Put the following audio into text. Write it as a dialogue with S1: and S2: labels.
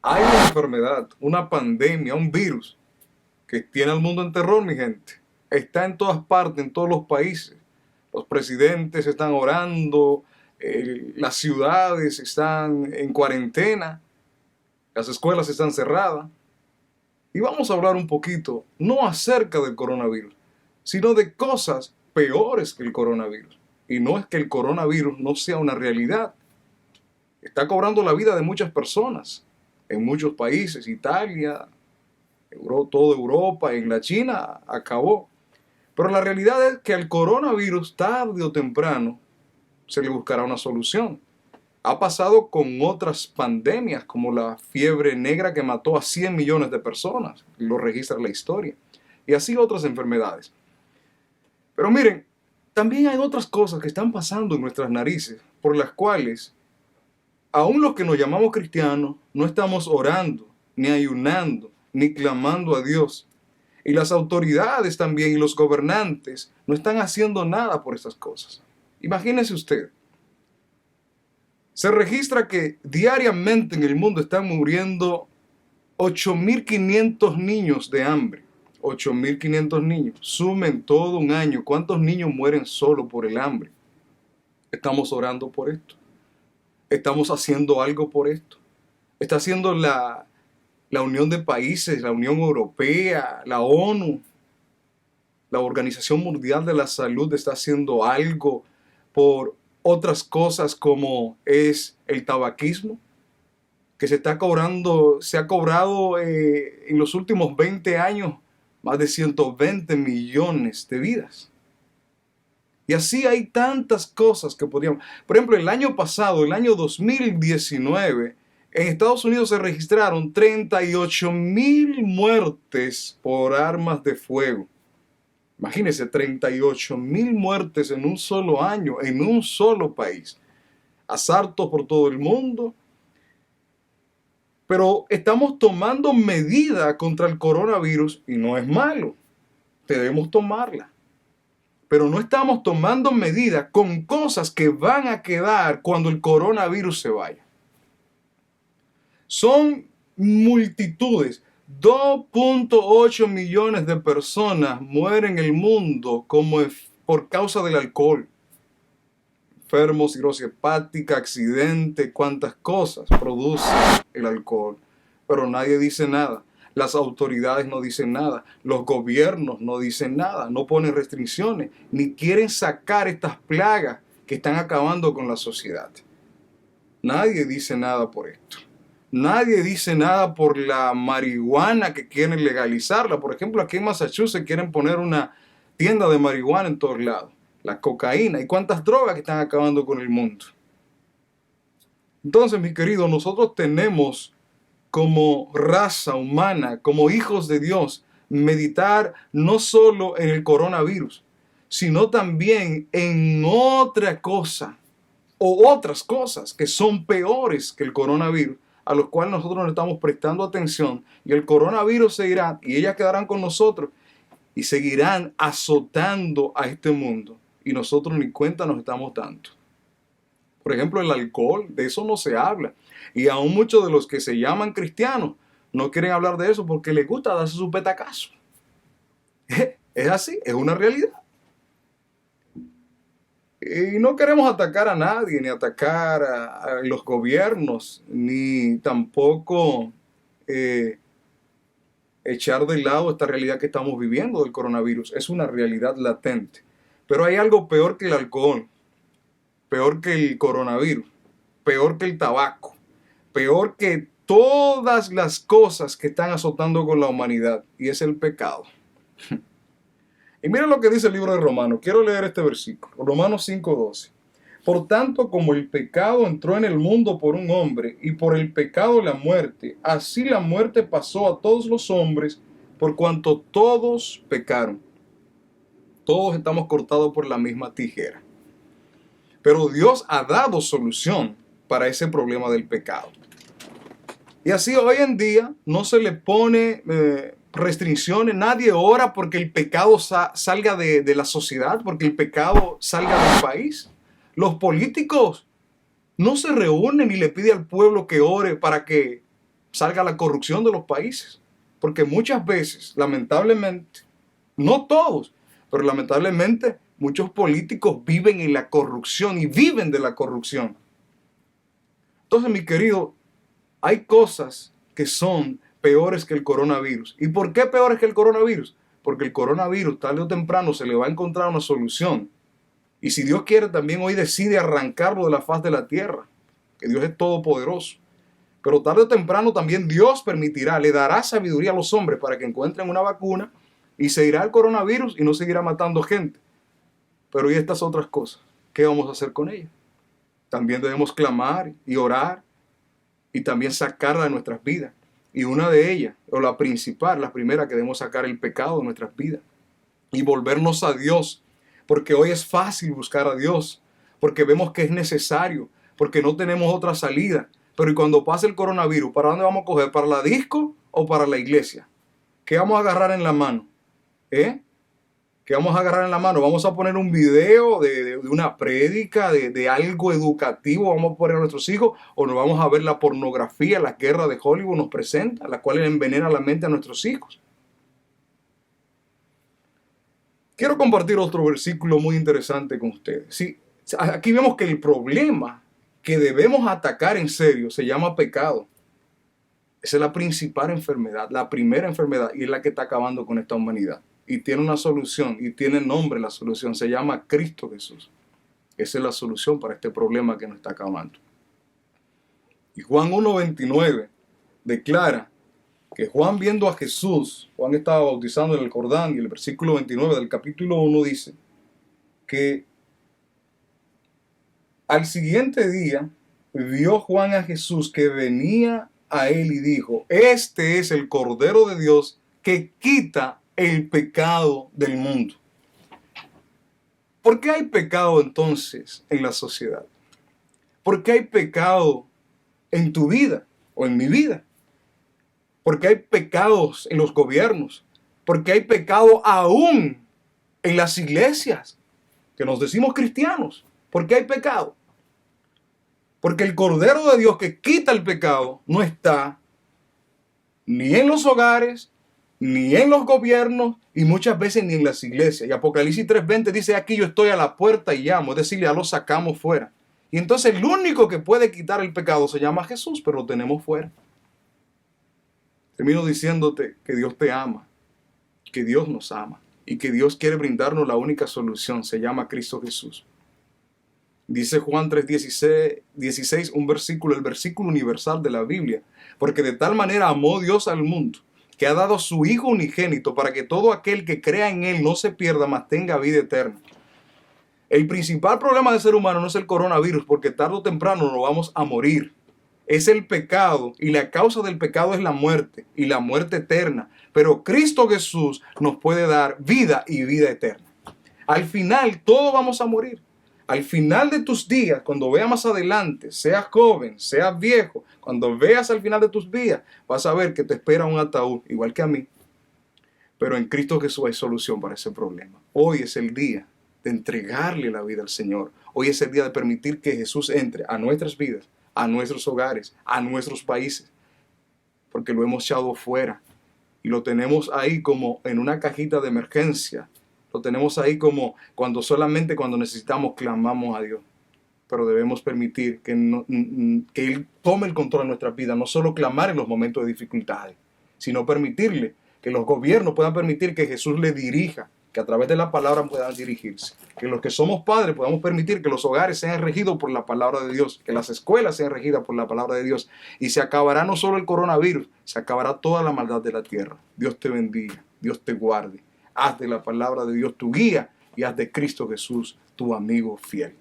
S1: Hay una enfermedad, una pandemia, un virus que tiene al mundo en terror, mi gente. Está en todas partes, en todos los países. Los presidentes están orando, las ciudades están en cuarentena, las escuelas están cerradas. Y vamos a hablar un poquito, no acerca del coronavirus, sino de cosas peores que el coronavirus. Y no es que el coronavirus no sea una realidad. Está cobrando la vida de muchas personas en muchos países, Italia, toda Europa, en la China, acabó. Pero la realidad es que al coronavirus, tarde o temprano, se le buscará una solución. Ha pasado con otras pandemias, como la fiebre negra que mató a 100 millones de personas, lo registra la historia, y así otras enfermedades. Pero miren, también hay otras cosas que están pasando en nuestras narices, por las cuales, aún los que nos llamamos cristianos, no estamos orando, ni ayunando, ni clamando a Dios. Y las autoridades también y los gobernantes no están haciendo nada por estas cosas. Imagínese usted. Se registra que diariamente en el mundo están muriendo 8.500 niños de hambre. 8.500 niños. Sumen todo un año. ¿Cuántos niños mueren solo por el hambre? Estamos orando por esto. Estamos haciendo algo por esto. Está haciendo la Unión de Países, la Unión Europea, la ONU, la Organización Mundial de la Salud está haciendo algo por otras cosas como es el tabaquismo, que se ha cobrado en los últimos 20 años más de 120 millones de vidas. Y así hay tantas cosas que podríamos... Por ejemplo, el año pasado, el año 2019, en Estados Unidos se registraron 38.000 muertes por armas de fuego. Imagínense, 38.000 muertes en un solo año, en un solo país. Asaltos por todo el mundo. Pero estamos tomando medidas contra el coronavirus y no es malo. Debemos tomarla. Pero no estamos tomando medidas con cosas que van a quedar cuando el coronavirus se vaya. Son multitudes. 2.8 millones de personas mueren en el mundo por causa del alcohol. Enfermos, cirrosis hepática, accidentes, cuántas cosas produce el alcohol. Pero nadie dice nada. Las autoridades no dicen nada. Los gobiernos no dicen nada. No ponen restricciones. Ni quieren sacar estas plagas que están acabando con la sociedad. Nadie dice nada por esto. Nadie dice nada por la marihuana que quieren legalizarla. Por ejemplo, aquí en Massachusetts quieren poner una tienda de marihuana en todos lados. La cocaína y cuántas drogas que están acabando con el mundo. Entonces, mis queridos, nosotros tenemos como raza humana, como hijos de Dios, meditar no solo en el coronavirus, sino también en otra cosa o otras cosas que son peores que el coronavirus, a los cuales nosotros no estamos prestando atención, y el coronavirus se irá y ellas quedarán con nosotros y seguirán azotando a este mundo y nosotros ni cuenta nos estamos dando. Por ejemplo, el alcohol, de eso no se habla, y aún muchos de los que se llaman cristianos no quieren hablar de eso porque les gusta darse su petacazo. Es así, es una realidad. Y no queremos atacar a nadie, ni atacar a los gobiernos, ni tampoco echar de lado esta realidad que estamos viviendo del coronavirus. Es una realidad latente. Pero hay algo peor que el alcohol, peor que el coronavirus, peor que el tabaco, peor que todas las cosas que están azotando con la humanidad, y es el pecado. Y miren lo que dice el libro de Romanos. Quiero leer este versículo. Romanos 5:12. Por tanto, como el pecado entró en el mundo por un hombre, y por el pecado la muerte, así la muerte pasó a todos los hombres, por cuanto todos pecaron. Todos estamos cortados por la misma tijera. Pero Dios ha dado solución para ese problema del pecado. Y así hoy en día no se le pone restricciones, nadie ora porque el pecado salga de la sociedad, porque el pecado salga del país. Los políticos no se reúnen y le piden al pueblo que ore para que salga la corrupción de los países. Porque muchas veces, lamentablemente, no todos, pero lamentablemente muchos políticos viven en la corrupción y viven de la corrupción. Entonces, mi querido, hay cosas que son peores que el coronavirus. ¿Y por qué peores que el coronavirus? Porque el coronavirus tarde o temprano se le va a encontrar una solución. Y si Dios quiere, también hoy decide arrancarlo de la faz de la tierra, que Dios es todopoderoso. Pero tarde o temprano también Dios permitirá, le dará sabiduría a los hombres para que encuentren una vacuna y se irá el coronavirus y no seguirá matando gente. Pero ¿y estas otras cosas? ¿Qué vamos a hacer con ellas? También debemos clamar y orar y también sacarla de nuestras vidas. Y una de ellas, o la principal, la primera, que debemos sacar el pecado de nuestras vidas y volvernos a Dios. Porque hoy es fácil buscar a Dios, porque vemos que es necesario, porque no tenemos otra salida. Pero ¿y cuando pase el coronavirus, para dónde vamos a coger? ¿Para la disco o para la iglesia? ¿Qué vamos a agarrar en la mano? ¿Qué vamos a agarrar en la mano? ¿Vamos a poner un video de una prédica, de algo educativo? ¿Vamos a poner a nuestros hijos? ¿O nos vamos a ver la pornografía, la guerra de Hollywood nos presenta, la cual envenena la mente a nuestros hijos? Quiero compartir otro versículo muy interesante con ustedes. Sí, aquí vemos que el problema que debemos atacar en serio se llama pecado. Esa es la principal enfermedad, la primera enfermedad, y es la que está acabando con esta humanidad. Y tiene una solución, y tiene nombre la solución, se llama Cristo Jesús. Esa es la solución para este problema que nos está acabando. Y Juan 1:29 declara que Juan, viendo a Jesús, Juan estaba bautizando en el Jordán, y el versículo 29 del capítulo 1 dice que al siguiente día vio Juan a Jesús que venía a él y dijo: este es el Cordero de Dios que quita el pecado del mundo. ¿Por qué hay pecado entonces en la sociedad? ¿Por qué hay pecado en tu vida o en mi vida? ¿Por qué hay pecados en los gobiernos? ¿Por qué hay pecado aún en las iglesias que nos decimos cristianos? ¿Por qué hay pecado? Porque el Cordero de Dios que quita el pecado no está ni en los hogares, ni en los gobiernos, y muchas veces ni en las iglesias. Y Apocalipsis 3:20 dice: aquí yo estoy a la puerta y llamo, es decir, ya lo sacamos fuera. Y entonces el único que puede quitar el pecado se llama Jesús, pero lo tenemos fuera. Termino diciéndote que Dios te ama, que Dios nos ama y que Dios quiere brindarnos la única solución, se llama Cristo Jesús. Dice Juan 3:16, un versículo, el versículo universal de la Biblia: porque de tal manera amó Dios al mundo, que ha dado a su Hijo unigénito, para que todo aquel que crea en Él no se pierda, mas tenga vida eterna. El principal problema del ser humano no es el coronavirus, porque tarde o temprano nos vamos a morir. Es el pecado, y la causa del pecado es la muerte, y la muerte eterna. Pero Cristo Jesús nos puede dar vida y vida eterna. Al final todos vamos a morir. Al final de tus días, cuando veas más adelante, seas joven, seas viejo, cuando veas al final de tus días, vas a ver que te espera un ataúd, igual que a mí. Pero en Cristo Jesús hay solución para ese problema. Hoy es el día de entregarle la vida al Señor. Hoy es el día de permitir que Jesús entre a nuestras vidas, a nuestros hogares, a nuestros países, porque lo hemos echado fuera y lo tenemos ahí como en una cajita de emergencia. Lo tenemos ahí como solamente cuando necesitamos clamamos a Dios. Pero debemos permitir que Él tome el control de nuestras vidas, no solo clamar en los momentos de dificultades, sino permitirle que los gobiernos puedan permitir que Jesús le dirija, que a través de la palabra puedan dirigirse. Que los que somos padres podamos permitir que los hogares sean regidos por la palabra de Dios, que las escuelas sean regidas por la palabra de Dios. Y se acabará no solo el coronavirus, se acabará toda la maldad de la tierra. Dios te bendiga, Dios te guarde. Haz de la palabra de Dios tu guía y haz de Cristo Jesús tu amigo fiel.